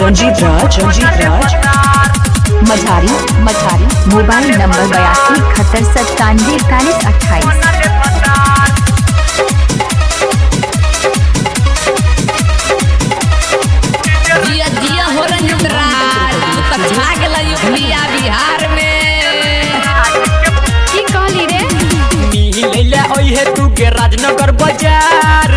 रंजीत राज Majhari mobile number 82 Bihar में की कहली रे मिले ओहे तू के राजनगर बाजार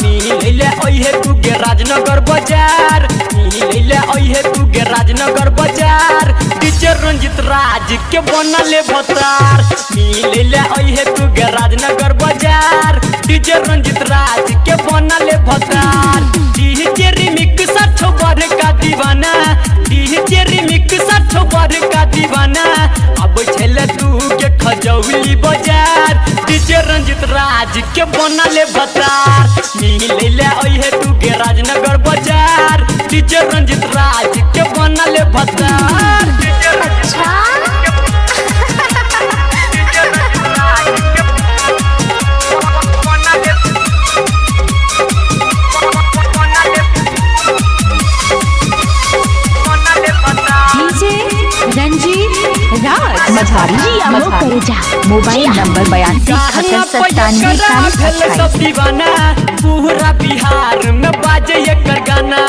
मिले ओहे तू के राजनगर बाजार मिले ओहे तू के राजनगर बाजार टीचर रंजित राज के बनले भतार मिले ओहे तू के राजनगर बाजार टीचर रंजित राज के बनले भतार डीजे रिमिक्स 60 बर का दीवाना डीजे रिमिक्स 60 बर का दीवाना अब छले तू के खजौली बाजार डीजे रंजित राज के बनले भतार मिले ओहे तू के राजनगर बाजार डीजे रंजित राज के बनले भतार अच्छा रंजीत राज मझारी मोबाइल नंबर 82 दीवाना पूरा बिहार में बाजे एकर गाना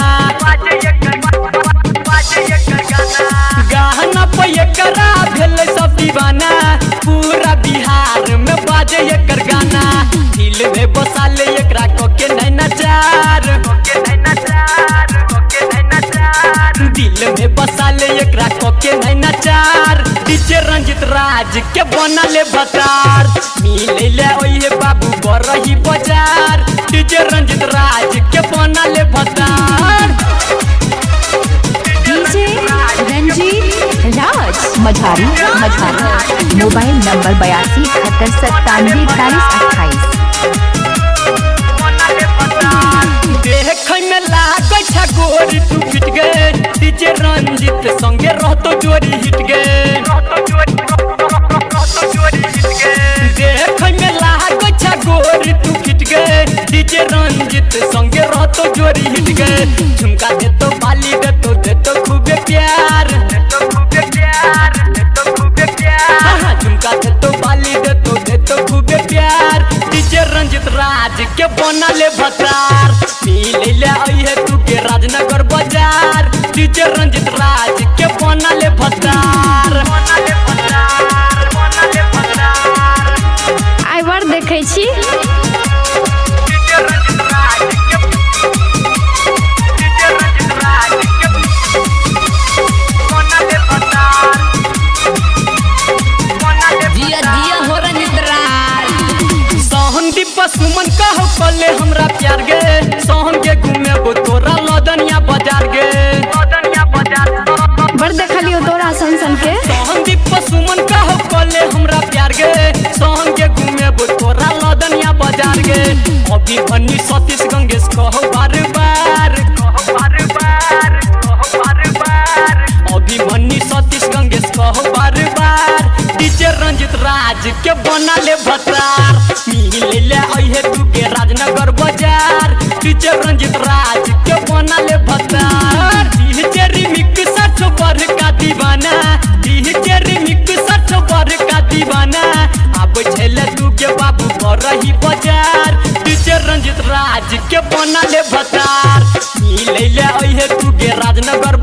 गाना पे एकरा भेल सब दीवाना पूरा बिहार में बाजे एकर गाना दिल में बसा ले एकरा कोके नहीं नचार दिल में बसा ले एकरा कोके नहीं नचार डीजे रंजित राज के बनले भतार मिले ओहे बाबू बरही बाजार डीजे रंजित राज के बनले भतार डीजे रंजीत राज मझारी मोबाइल नंबर 82 देख में लागे छ गोरी तू फिट गए डीजे रंजित संगे रहतो जोरी हिट गए देख में लागे छ गोरी तू फिट गए डीजे रंजित संगे रहतो जोरी हिट गए झुमका दे तो बाली दे तो खूबे प्यार झुमका दे तो बाली दे तो खूबे प्यार डीजे रंजित राज के बनले भतार मिले ओहे तू के राजनगर बाजार डीजे रंजित राज के बनले भतार आई बार देखे छी सुमन कहो कले हमरा प्यार गे सोहन के घूमे वो तोरा लदनिया बाजार गे बड़ देखलियो तोरा सन के सोहन दीप सुमन कहो कले हमरा प्यार गे सोहन के घूमे वो तोरा लदनिया बाजार गे अभी भन्नी सतीश गंगेश कहो बार बार अभी भन्नी सतीश गंगेश कहो बार बार डीजे रंजित राज के बनले भतार मिले ओहे तू के राजनगर बाजार डीजे रंजित राज के बनले भतार डीजे रिमिक्स 60 बर का दीवाना डीजे रिमिक्स 60 बर का दीवाना अब छले तू के बाबू बरही बाजार डीजे रंजित राज के बनले भतार मिले ओहे तू के राजनगर